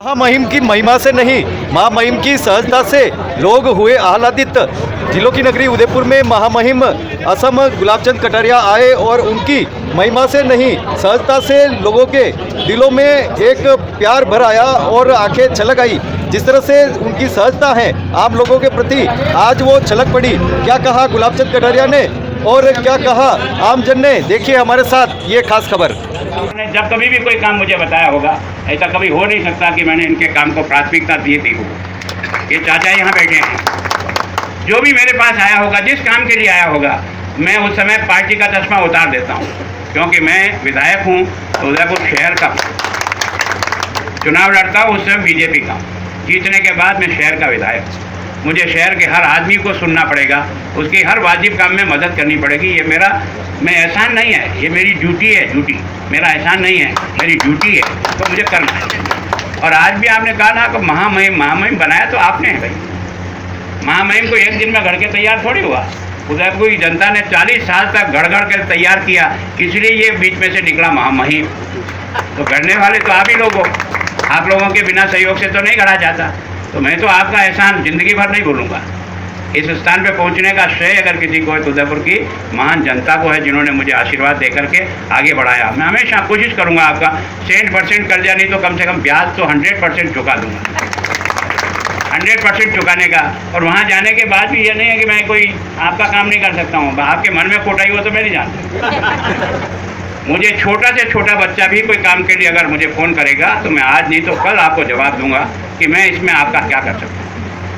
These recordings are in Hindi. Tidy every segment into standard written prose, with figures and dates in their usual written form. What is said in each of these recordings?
महामहिम की महिमा से नहीं, महामहिम की सहजता से लोग हुए आह्लादित। जिलों की नगरी उदयपुर में महामहिम असम गुलाबचंद कटारिया आए और उनकी महिमा से नहीं, सहजता से लोगों के दिलों में एक प्यार भर आया और आंखें छलक आई। जिस तरह से उनकी सहजता है आम लोगों के प्रति, आज वो छलक पड़ी। क्या कहा गुलाबचंद कटारिया ने और क्या कहा आमजन ने, देखिए हमारे साथ ये खास खबर। जब कभी भी कोई काम मुझे बताया होगा, ऐसा कभी हो नहीं सकता कि मैंने इनके काम को प्राथमिकता दी थी हो। ये चाचा यहाँ बैठे हैं, जो भी मेरे पास आया होगा, जिस काम के लिए आया होगा, मैं उस समय पार्टी का चश्मा उतार देता हूँ, क्योंकि मैं विधायक हूँ उदयपुर शहर का। चुनाव लड़ता हूँ उस समय बीजेपी का, जीतने के बाद मैं शहर का विधायक हूँ। मुझे शहर के हर आदमी को सुनना पड़ेगा, उसकी हर वाजिब काम में मदद करनी पड़ेगी। ये मेरा एहसान नहीं है, ये मेरी ड्यूटी है। ड्यूटी मेरा एहसान नहीं है, मेरी ड्यूटी है, तो मुझे करना है। और आज भी आपने कहा ना कि महामहिम बनाया तो आपने है भाई। महामहिम को एक दिन में गढ़ के तैयार थोड़ी हुआ। उदयपुर की जनता ने 40 साल तक गढ़ के तैयार किया, इसलिए ये बीच में से निकला महामहिम। तो गढ़ने वाले तो आप ही लोग हो, आप लोगों के बिना सहयोग से तो नहीं गढ़ा जाता। तो मैं तो आपका एहसान ज़िंदगी भर नहीं भूलूंगा। इस स्थान पे पहुंचने का श्रेय अगर किसी को है तो उदयपुर की महान जनता को है, जिन्होंने मुझे आशीर्वाद दे करके आगे बढ़ाया। मैं हमेशा कोशिश करूंगा आपका 100% कर्जा नहीं तो कम से कम ब्याज तो 100% चुका दूंगा, 100% चुकाने का। और वहाँ जाने के बाद भी ये नहीं है कि मैं कोई आपका काम नहीं कर सकता हूँ। आपके मन में खोटाई हो तो मैं नहीं जानता। मुझे छोटा से छोटा बच्चा भी कोई काम के लिए अगर मुझे फ़ोन करेगा तो मैं आज नहीं तो कल आपको जवाब दूंगा कि मैं इसमें आपका क्या कर सकता हूँ।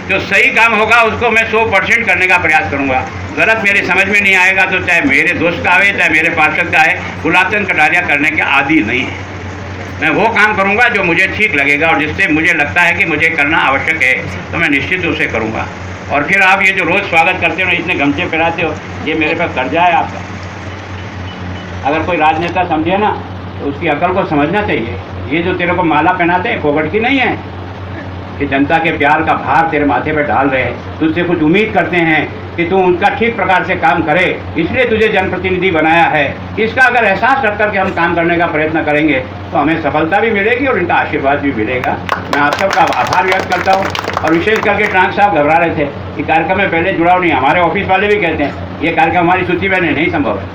जो सही काम होगा उसको मैं 100% करने का प्रयास करूंगा। गलत मेरे समझ में नहीं आएगा तो चाहे मेरे दोस्त का आए चाहे मेरे पार्षद का है, गुलाबचंद कटारिया करने के आदी नहीं है। मैं वो काम करूंगा जो मुझे ठीक लगेगा और जिससे मुझे लगता है कि मुझे करना आवश्यक है, तो मैं निश्चित रूप से करूँगा। और फिर आप ये जो रोज़ स्वागत करते हो, इतने गमछे फहराते हो, ये मेरे पे कर्जा है आपका। अगर कोई राजनेता समझे ना तो उसकी अकल को समझना चाहिए। ये जो तेरे को माला पहनाते हैं फोकट की नहीं है, कि जनता के प्यार का भार तेरे माथे पर डाल रहे हैं, तुझसे कुछ उम्मीद करते हैं कि तू उनका ठीक प्रकार से काम करे, इसलिए तुझे जनप्रतिनिधि बनाया है। इसका अगर एहसास रख करके हम काम करने का प्रयत्न करेंगे तो हमें सफलता भी मिलेगी और इनका आशीर्वाद भी मिलेगा। मैं आप सबका आभार व्यक्त करता हूँ। और विशेष करके ट्रांक साहब घबरा रहे थे कि कार्यक्रम में पहले जुड़ाव नहीं। हमारे ऑफिस वाले भी कहते हैं ये कार्यक्रम हमारी सूची में नहीं संभव है,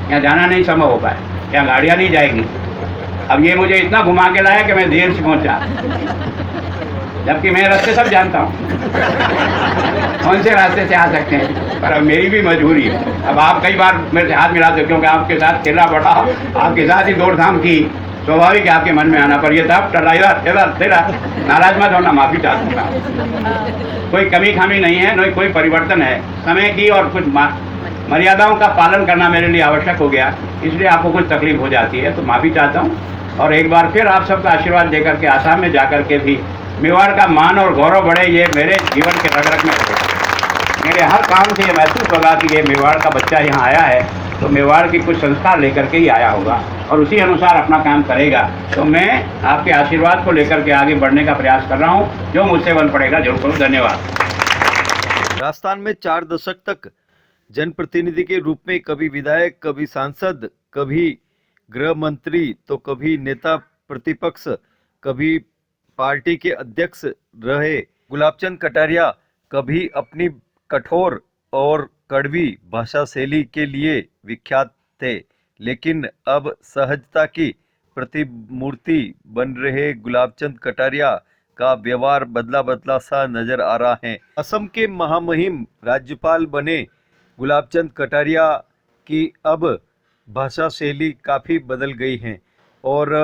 यहाँ जाना नहीं संभव हो पाए, यहाँ गाड़ियाँ नहीं जाएगी। अब ये मुझे इतना घुमा के लाया कि मैं देर से पहुँचा, जबकि मैं रास्ते सब जानता हूँ, कौन से रास्ते से आ सकते हैं। पर अब मेरी भी मजबूरी है। अब आप कई बार मेरे से हाथ मिलाते हो, क्योंकि आपके साथ खेला बड़ा, आपके साथ ही दौड़ धाम की, स्वाभाविक है आपके मन में आना। पर ये था तेरा नाराज मत होना, माफ़ी चाहता हूँ। कोई कमी खामी नहीं है, नहीं कोई परिवर्तन है। समय की और कुछ मर्यादाओं का पालन करना मेरे लिए आवश्यक हो गया, इसलिए आपको कुछ तकलीफ हो जाती है, तो माफ़ी चाहता हूँ। और एक बार फिर आप सबका आशीर्वाद देकर के आसाम में जाकर के भी मेवाड़ का मान और गौरव बढ़े, ये मेरे जीवन के रग में रहे। मेरे हर काम से ये महसूस होगा कि ये मेवाड़ का बच्चा यहाँ आया है तो मेवाड़ की कुछ संस्कार लेकर के ही आया होगा और उसी अनुसार अपना काम करेगा। तो मैं आपके आशीर्वाद को लेकर के आगे बढ़ने का प्रयास कर रहा हूँ, जो मुझसे बन पड़ेगा जरूर करूँ। धन्यवाद। राजस्थान में 4 दशक तक जनप्रतिनिधि के रूप में कभी विधायक, कभी सांसद, कभी गृह मंत्री तो कभी नेता प्रतिपक्ष, कभी पार्टी के अध्यक्ष रहे गुलाबचंद कटारिया कभी अपनी कठोर और कड़वी भाषा शैली के लिए विख्यात थे, लेकिन अब सहजता की प्रतिमूर्ति बन रहे गुलाबचंद कटारिया का व्यवहार बदला बदला सा नजर आ रहा है। असम के महामहिम राज्यपाल बने गुलाबचंद कटारिया की अब भाषा शैली काफ़ी बदल गई है और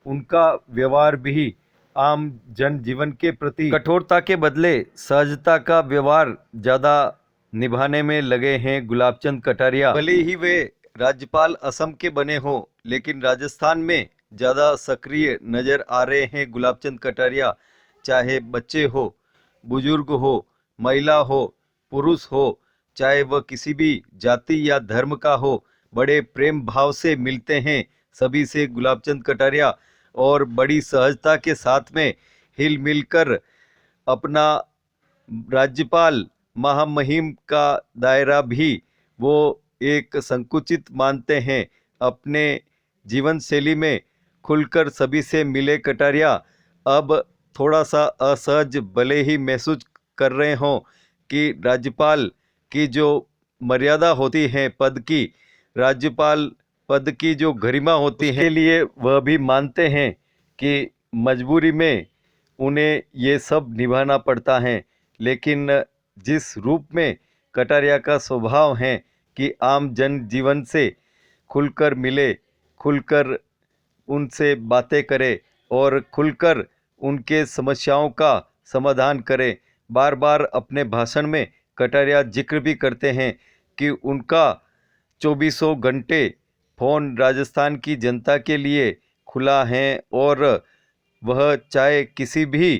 उनका व्यवहार भी आम जनजीवन के प्रति कठोरता के बदले सहजता का व्यवहार ज़्यादा निभाने में लगे हैं गुलाबचंद कटारिया। भले ही वे राज्यपाल असम के बने हों, लेकिन राजस्थान में ज़्यादा सक्रिय नज़र आ रहे हैं गुलाबचंद कटारिया। चाहे बच्चे हो, बुजुर्ग हो, महिला हो, पुरुष हो, चाहे वह किसी भी जाति या धर्म का हो, बड़े प्रेम भाव से मिलते हैं सभी से गुलाबचंद कटारिया और बड़ी सहजता के साथ में हिल मिलकर अपना राज्यपाल महामहिम का दायरा भी वो एक संकुचित मानते हैं। अपने जीवन शैली में खुलकर सभी से मिले कटारिया अब थोड़ा सा असहज भले ही महसूस कर रहे हों कि राज्यपाल की जो मर्यादा होती है पद की, राज्यपाल पद की जो गरिमा होती है, के लिए वह भी मानते हैं कि मजबूरी में उन्हें ये सब निभाना पड़ता है। लेकिन जिस रूप में कटारिया का स्वभाव है कि आम जन जीवन से खुलकर मिले, खुलकर उनसे बातें करे और खुलकर उनके समस्याओं का समाधान करे। बार बार अपने भाषण में कटारिया जिक्र भी करते हैं कि उनका 24 घंटे फ़ोन राजस्थान की जनता के लिए खुला है और वह चाहे किसी भी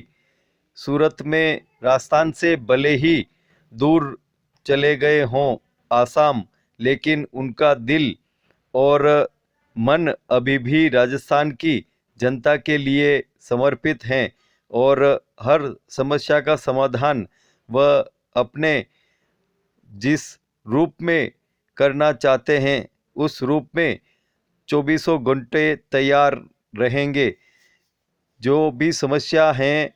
सूरत में राजस्थान से भले ही दूर चले गए हों आसाम, लेकिन उनका दिल और मन अभी भी राजस्थान की जनता के लिए समर्पित हैं और हर समस्या का समाधान वह अपने जिस रूप में करना चाहते हैं उस रूप में 24 घंटे तैयार रहेंगे। जो भी समस्या हैं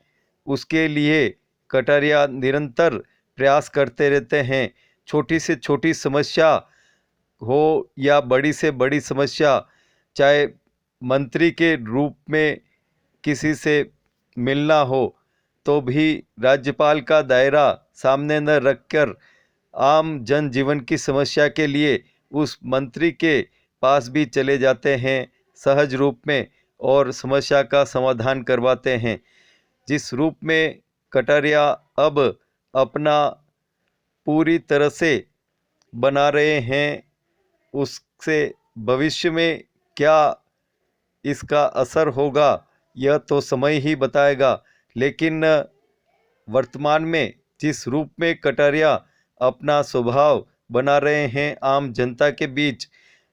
उसके लिए कटारिया निरंतर प्रयास करते रहते हैं। छोटी से छोटी समस्या हो या बड़ी से बड़ी समस्या, चाहे मंत्री के रूप में किसी से मिलना हो तो भी राज्यपाल का दायरा सामने न रखकर आम जनजीवन की समस्या के लिए उस मंत्री के पास भी चले जाते हैं सहज रूप में और समस्या का समाधान करवाते हैं। जिस रूप में कटारिया अब अपना पूरी तरह से बना रहे हैं, उससे भविष्य में क्या इसका असर होगा यह तो समय ही बताएगा। लेकिन वर्तमान में जिस रूप में कटारिया अपना स्वभाव बना रहे हैं आम जनता के बीच,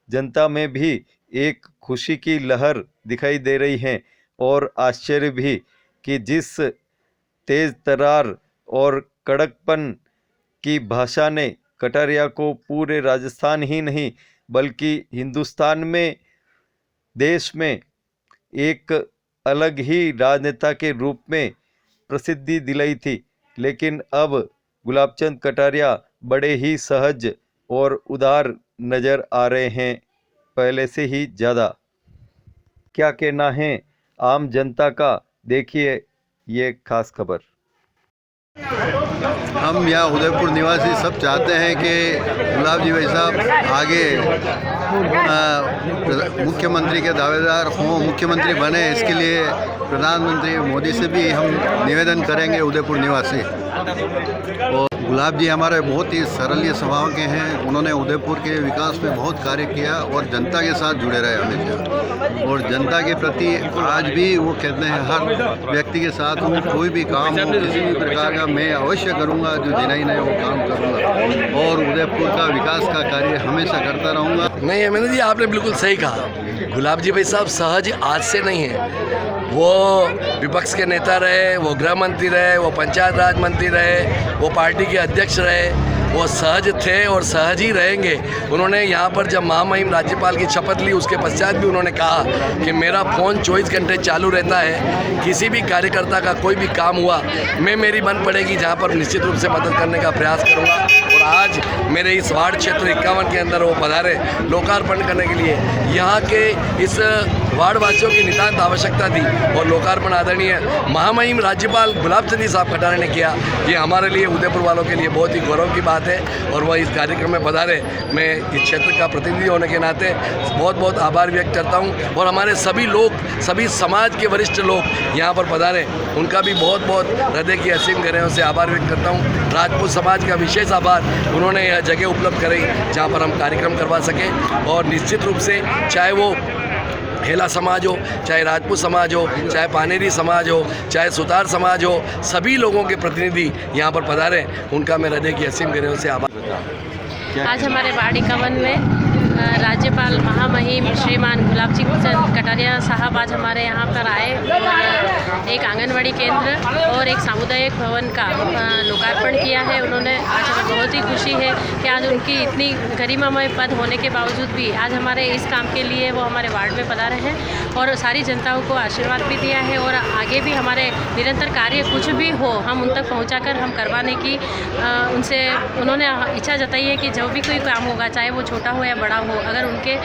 जनता में भी एक खुशी की लहर दिखाई दे रही है और आश्चर्य भी कि जिस तेज तरार और कड़कपन की भाषा ने कटारिया को पूरे राजस्थान ही नहीं बल्कि हिंदुस्तान में, देश में एक अलग ही राजनेता के रूप में प्रसिद्धि दिलाई थी, लेकिन अब गुलाबचंद कटारिया बड़े ही सहज और उदार नज़र आ रहे हैं पहले से ही ज़्यादा। क्या कहना है आम जनता का, देखिए ये खास खबर। हम यहाँ उदयपुर निवासी सब चाहते हैं कि गुलाब जी भाई साहब आगे मुख्यमंत्री के दावेदार हों, मुख्यमंत्री बने। इसके लिए प्रधानमंत्री मोदी से भी हम निवेदन करेंगे उदयपुर निवासी। और गुलाब जी हमारे बहुत ही सरल स्वभाव के हैं। उन्होंने उदयपुर के विकास में बहुत कार्य किया और जनता के साथ जुड़े रहे हमेशा, और जनता के प्रति आज भी वो कहते हैं हर व्यक्ति के साथ हूँ। कोई भी काम हो, किसी भी प्रकार का, मैं अवश्य करूँगा, जो जिनाई नहीं वो काम करूँगा और उदयपुर का विकास का कार्य हमेशा करता रहूँगा। नहीं अमित जी, आपने बिल्कुल सही कहा। गुलाब जी भाई साहब सहज आज से नहीं है। वो विपक्ष के नेता रहे, वो गृह मंत्री रहे, वो पंचायत राज मंत्री रहे, वो पार्टी के अध्यक्ष रहे। वो सहज थे और सहज ही रहेंगे। उन्होंने यहाँ पर जब महामहिम राज्यपाल की शपथ ली उसके पश्चात भी उन्होंने कहा कि मेरा फ़ोन 24 घंटे चालू रहता है, किसी भी कार्यकर्ता का कोई भी काम हुआ मैं मेरी बन पड़ेगी जहाँ पर निश्चित रूप से मदद करने का प्रयास करूँगा। और आज मेरे इस वार्ड क्षेत्र 51 के अंदर वो पधारे लोकार्पण करने के लिए। यहाँ के इस वार्ड वासियों की नितांत आवश्यकता थी और लोकार्पण आदरणीय महामहिम राज्यपाल गुलाबचंद साहब कटारे ने किया। ये हमारे लिए उदयपुर वालों के लिए बहुत ही गौरव की बात है और वह इस कार्यक्रम में पधारे। मैं इस क्षेत्र का प्रतिनिधि होने के नाते बहुत बहुत आभार व्यक्त करता हूँ और हमारे सभी लोग, सभी समाज के वरिष्ठ लोग यहाँ पर पधारे, उनका भी बहुत बहुत हृदय की असीम गहराइयों से आभार व्यक्त करता हूँ। राजपूत समाज का विशेष आभार, उन्होंने यह जगह उपलब्ध कराई जहाँ पर हम कार्यक्रम करवा सकें। और निश्चित रूप से चाहे वो हेला समाज हो, चाहे राजपूत समाज हो, चाहे पानेरी समाज हो, चाहे सुतार समाज हो, सभी लोगों के प्रतिनिधि यहाँ पर पधारे, उनका मैं हृदय की असीम गहराइयों से आभार। आज हमारे वार्ड 51 में राज्यपाल महामहिम मुहिम श्रीमान गुलाब जी चंद कटारिया साहब आज हमारे यहाँ पर आए और एक आंगनवाड़ी केंद्र और एक सामुदायिक भवन का लोकार्पण किया है। उन्होंने आज हमें बहुत ही खुशी है कि आज उनकी इतनी गरिमामय पद होने के बावजूद भी आज हमारे इस काम के लिए वो हमारे वार्ड में पधारे हैं और सारी जनताओं को आशीर्वाद भी दिया है और आगे भी हमारे निरंतर कार्य कुछ भी हो हम उन तक पहुँचाकर हम करवाने की उनसे उन्होंने इच्छा जताई है कि जब भी कोई काम होगा चाहे वो छोटा हो या बड़ा हो, अगर उनके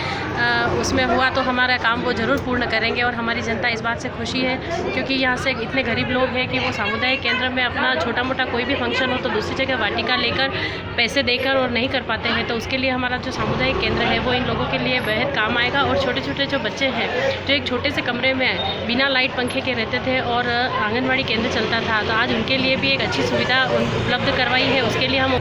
उसमें हुआ तो हमारा काम वो ज़रूर पूर्ण करेंगे। और हमारी जनता इस बात से खुशी है क्योंकि यहाँ से इतने गरीब लोग हैं कि वो सामुदायिक केंद्र में अपना छोटा मोटा कोई भी फंक्शन हो तो दूसरी जगह वाटिका लेकर पैसे देकर और नहीं कर पाते हैं। तो उसके लिए हमारा जो सामुदायिक केंद्र है वो इन लोगों के लिए बेहद काम आएगा। और छोटे छोटे जो बच्चे हैं जो एक छोटे से कमरे में बिना लाइट पंखे के रहते थे और आंगनवाड़ी केंद्र चलता था, तो आज उनके लिए भी एक अच्छी सुविधा उपलब्ध करवाई है। उसके लिए हम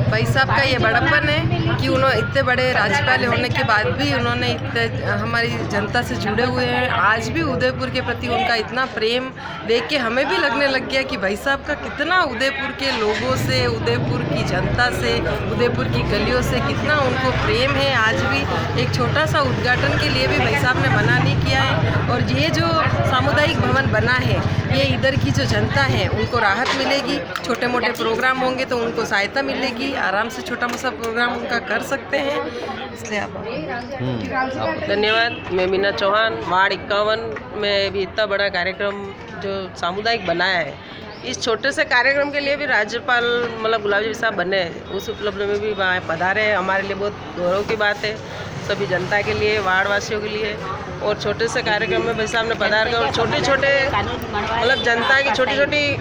भाई साहब का ये बड़प्पन है कि उन्होंने इतने बड़े राज्यपाल होने के बाद भी उन्होंने इतने हमारी जनता से जुड़े हुए हैं। आज भी उदयपुर के प्रति उनका इतना प्रेम देख के हमें भी लगने लग गया कि भाई साहब का कितना उदयपुर के लोगों से, उदयपुर की जनता से, उदयपुर की गलियों से कितना उनको प्रेम है। आज भी एक छोटा सा उद्घाटन के लिए भी भाई साहब ने मना नहीं किया है। और ये जो सामुदायिक भवन बना है ये इधर की जो जनता है उनको राहत मिलेगी। छोटे मोटे प्रोग्राम होंगे तो उनको सहायता मिलेगी, आराम से छोटा मोटा प्रोग्राम उनका कर सकते हैं। इसलिए आप धन्यवाद। मैं मीना चौहान, वार्ड 51 में भी इतना बड़ा कार्यक्रम जो सामुदायिक बनाया है, इस छोटे से कार्यक्रम के लिए भी राज्यपाल मतलब गुलाब जी साहब बने, उस उपलब्ध में भी वहाँ पधारे हैं। हमारे लिए बहुत गौरव की बात है, सभी जनता के लिए, वार्ड वासियों के लिए। और छोटे से कार्यक्रम में भाई साहब ने पधार कर और छोटे छोटे मतलब जनता की छोटी छोटी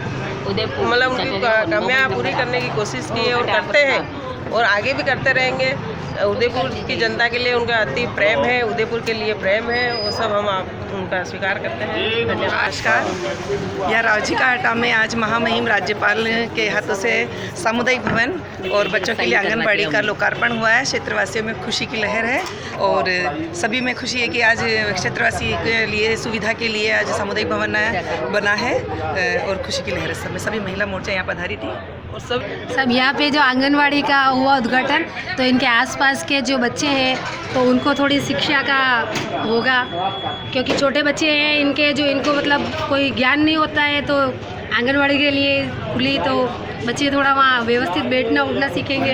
मतलब उनकी कमियाँ पूरी करने की कोशिश की है और करते हैं और आगे भी करते रहेंगे। उदयपुर की जनता के लिए उनका अति प्रेम है, उदयपुर के लिए प्रेम है, वो सब हम उनका स्वीकार करते हैं। नमस्कार। यह रावजी का हटा में आज महामहिम राज्यपाल के हाथों से सामुदायिक भवन और बच्चों के लिए आंगनबाड़ी का लोकार्पण हुआ है। क्षेत्रवासियों में खुशी की लहर है और सभी में खुशी है कि आज क्षेत्रवासी के लिए सुविधा के लिए आज सामुदायिक भवन बना है और खुशी की लहर है। सभी महिला मोर्चा यहाँ पधारी थी और सब यहाँ पे जो आंगनवाड़ी का हुआ उद्घाटन, तो इनके आसपास के जो बच्चे हैं तो उनको थोड़ी शिक्षा का होगा क्योंकि छोटे बच्चे हैं इनके जो इनको मतलब कोई ज्ञान नहीं होता है, तो आंगनवाड़ी के लिए खुली तो बच्चे थोड़ा वहाँ व्यवस्थित बैठना उठना सीखेंगे।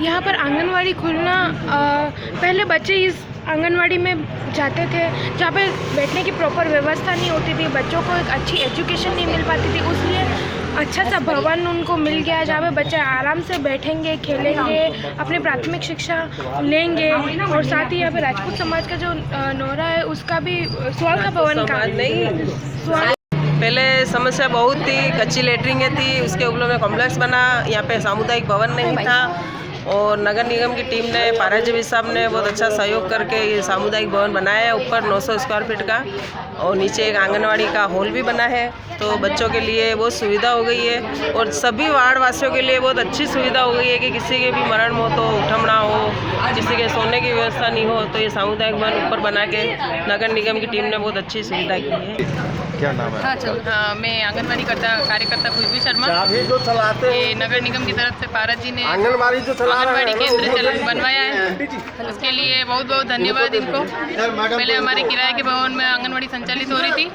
यहाँ पर आंगनवाड़ी खुलना पहले बच्चे इस आंगनवाड़ी में जाते थे जहाँ पे बैठने की प्रॉपर व्यवस्था नहीं होती थी, बच्चों को एक अच्छी एजुकेशन नहीं मिल पाती थी। इसलिए अच्छा सा भवन उनको मिल गया जहाँ पे बच्चे आराम से बैठेंगे, खेलेंगे, अपनी प्राथमिक शिक्षा लेंगे। और साथ ही यहाँ पे राजपूत समाज का जो नौरा है उसका भी स्वाल का भवन का नहीं पहले समस्या बहुत थी, कच्ची लेटरिंगें थी, उसके उपलब्ध में कॉम्प्लेक्स बना, यहाँ पे सामुदायिक भवन नहीं था और नगर निगम की टीम ने पाराजी साहब ने बहुत अच्छा सहयोग करके ये सामुदायिक भवन बनाया है। ऊपर 900 स्क्वायर फीट का और नीचे एक आंगनवाड़ी का हॉल भी बना है, तो बच्चों के लिए बहुत सुविधा हो गई है और सभी वार्ड वासियों के लिए बहुत अच्छी सुविधा हो गई है कि किसी के भी मरण मौत हो, उठमना हो, किसी के सोने की व्यवस्था नहीं हो, तो ये सामुदायिक भवन ऊपर बना के नगर निगम की टीम ने बहुत अच्छी सुविधा की है। क्या नाम है? हाँ, मैं आंगनबाड़ी कार्यकर्ता खुशबू शर्मा। ये नगर निगम की तरफ से पारस जी ने आंगनबाड़ी केंद्र बनवाया है, उसके लिए बहुत बहुत धन्यवाद इनको। पहले हमारे किराए के भवन में आंगनबाड़ी संचालित हो रही थी,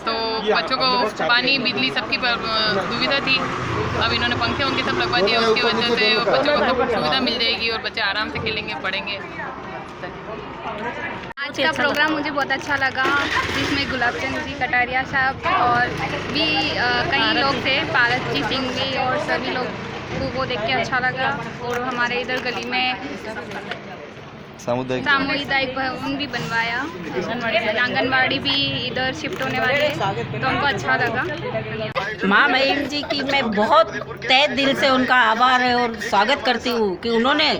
तो बच्चों को पानी बिजली सबकी दुविधा थी। अब इन्होंने पंखे उनके सब लगवा दिए, उसकी वजह से बच्चों को सब सुविधा मिल जाएगी और बच्चे आराम से खेलेंगे, पढ़ेंगे। आज का प्रोग्राम मुझे बहुत अच्छा लगा, जिसमें गुलाब चंद जी कटारिया साहब और भी कई लोग थे, पारस जी सिंह भी, और सभी लोग को देख के अच्छा लगा। और हमारे इधर गली में सामुदायिक भवन भी बनवाया, आंगनवाड़ी भी इधर शिफ्ट होने वाली है, तो हमको अच्छा लगा। महामहिम जी की मैं बहुत तहे दिल से उनका आभार है और स्वागत करती हूँ कि उन्होंने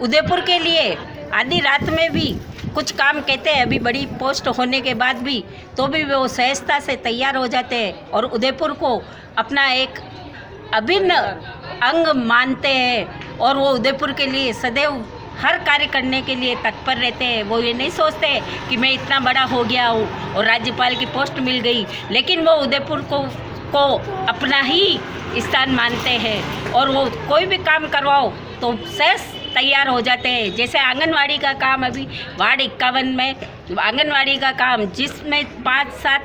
उदयपुर के लिए आधी रात में भी कुछ काम कहते हैं, अभी बड़ी पोस्ट होने के बाद भी, तो भी वो सहजता से तैयार हो जाते हैं और उदयपुर को अपना एक अभिन्न अंग मानते हैं और वो उदयपुर के लिए सदैव हर कार्य करने के लिए तत्पर रहते हैं। वो ये नहीं सोचते कि मैं इतना बड़ा हो गया हूँ और राज्यपाल की पोस्ट मिल गई, लेकिन वो उदयपुर को अपना ही स्थान मानते हैं और वो कोई भी काम करवाओ तो सहज तैयार हो जाते हैं। जैसे आंगनवाड़ी का काम अभी वार्ड 51 में आंगनवाड़ी का काम, जिसमें 5-7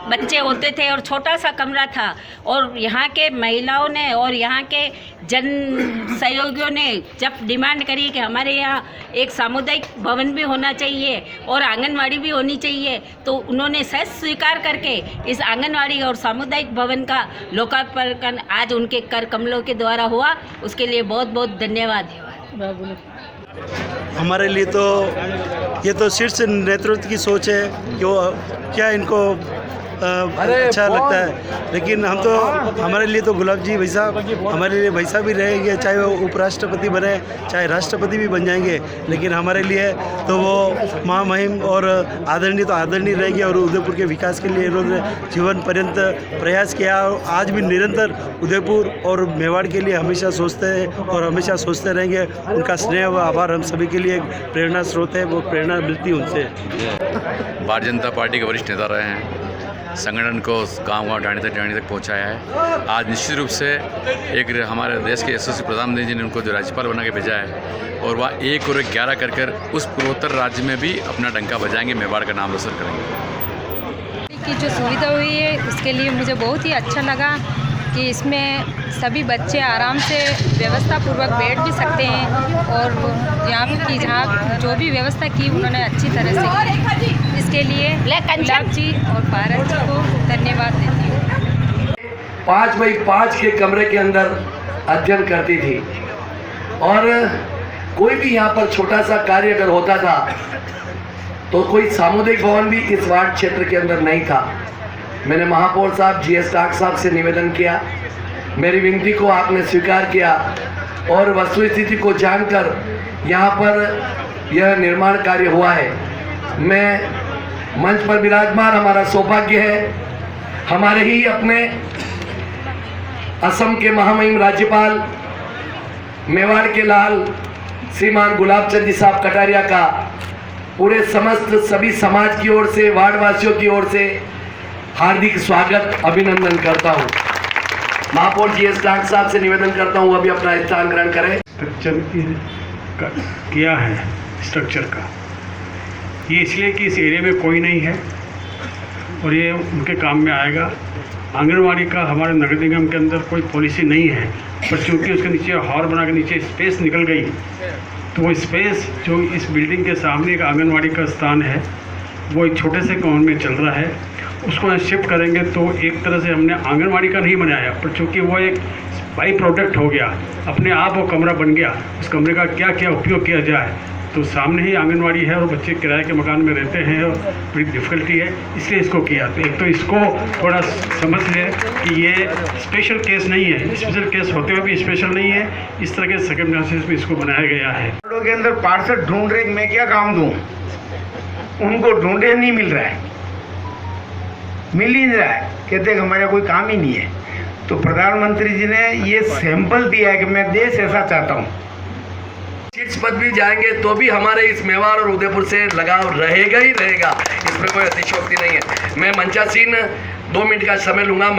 बच्चे होते थे और छोटा सा कमरा था, और यहाँ के महिलाओं ने और यहाँ के जन सहयोगियों ने जब डिमांड करी कि हमारे यहाँ एक सामुदायिक भवन भी होना चाहिए और आंगनवाड़ी भी होनी चाहिए, तो उन्होंने सहज स्वीकार करके इस आंगनवाड़ी और सामुदायिक भवन का लोकार्पण आज उनके कर कमलों के द्वारा हुआ। उसके लिए बहुत बहुत धन्यवाद। हमारे लिए तो ये तो शीर्ष नेतृत्व की सोच है कि वो क्या इनको अच्छा लगता है, लेकिन हम तो हमारे लिए तो गुलाब जी भाई साहब हमारे लिए भाई साहब ही रहेंगे, चाहे वो उपराष्ट्रपति बने चाहे राष्ट्रपति भी बन जाएंगे, लेकिन हमारे लिए तो वो महामहिम और आदरणीय तो आदरणीय रहेंगे। और उदयपुर के विकास के लिए इन्होंने जीवन पर्यंत प्रयास किया और आज भी निरंतर उदयपुर और मेवाड़ के लिए हमेशा सोचते हैं और हमेशा सोचते रहेंगे। उनका स्नेह व आभार हम सभी के लिए एक प्रेरणा स्रोत है, वो प्रेरणा मिलती उनसे। भारतीय जनता पार्टी के वरिष्ठ नेता रहे हैं, संगठन को गांव-गांव डांडी तक पहुंचाया है। आज निश्चित रूप से एक हमारे देश के यशस्वी प्रधानमंत्री जी ने उनको जो राज्यपाल बना के भेजा है, और वह 1 और 11 कर उस पूर्वोत्तर राज्य में भी अपना डंका बजाएंगे, मेवाड़ का नाम रोशन करेंगे। की जो सुविधा हुई है उसके लिए मुझे बहुत ही अच्छा लगा कि इसमें सभी बच्चे आराम से व्यवस्था पूर्वक बैठ भी सकते हैं, और यहाँ की जहाँ जो भी व्यवस्था की उन्होंने अच्छी तरह से की। इसके लिए गुलाब जी और भारत जी को धन्यवाद देती हूँ। 5x5 के कमरे के अंदर अध्ययन करती थी, और कोई भी यहाँ पर छोटा सा कार्य अगर होता था तो कोई सामुदायिक भवन भी इस वार्ड क्षेत्र के अंदर नहीं था। मैंने महापौर साहब GS टाक साहब से निवेदन किया, मेरी विनती को आपने स्वीकार किया, और वस्तुस्थिति को जानकर यहाँ पर यह निर्माण कार्य हुआ है। मैं मंच पर विराजमान, हमारा सौभाग्य है हमारे ही अपने असम के महामहिम राज्यपाल मेवाड़ के लाल श्रीमान गुलाब चंद जी साहब कटारिया का पूरे समस्त सभी समाज की ओर से, वार्डवासियों की ओर से हार्दिक स्वागत अभिनंदन करता हूँ। महापौर GS टाक साहब से निवेदन करता हूँ अभी अपना स्थान ग्रहण करें। स्ट्रक्चर किया है स्ट्रक्चर का, ये इसलिए कि इस एरिया में कोई नहीं है और ये उनके काम में आएगा। आंगनवाड़ी का हमारे नगर निगम के अंदर कोई पॉलिसी नहीं है, पर चूँकि उसके नीचे हॉल बना के नीचे स्पेस निकल गई, तो वो स्पेस जो इस बिल्डिंग के सामने एक आंगनवाड़ी का स्थान है, वो एक छोटे से गाँव में चल रहा है, उसको शिफ्ट करेंगे। तो एक तरह से हमने आंगनवाड़ी का नहीं बनाया, पर चूँकि वो एक बाई प्रोडक्ट हो गया, अपने आप वो कमरा बन गया, उस कमरे का क्या क्या उपयोग किया जाए, तो सामने ही आंगनवाड़ी है और बच्चे किराए के मकान में रहते हैं और बड़ी डिफ़िकल्टी है, इसलिए इसको किया। तो एक तो इसको थोड़ा समझ लें कि ये स्पेशल केस नहीं है, स्पेशल केस होते हुए भी स्पेशल नहीं है, इस तरह के सर्कमस्टेंसेस में इसको बनाया गया है। लोगों के अंदर पार्सल ढूंढ रहे, मैं क्या काम दूँ, उनको ढूंढे नहीं मिल रहा है, मिल ही नहीं रहा है, कहते हैं हमारा कोई काम ही नहीं है। तो प्रधानमंत्री जी ने ये सैंपल दिया है कि मैं देश ऐसा चाहता हूँ। शीर्ष पद भी जाएंगे तो भी हमारे इस मेवाड़ और उदयपुर से लगाव रहेगा ही रहेगा, इसमें कोई अतिशयोक्ति नहीं है। मैं मंचासीन 2 मिनट का समय लूँगा।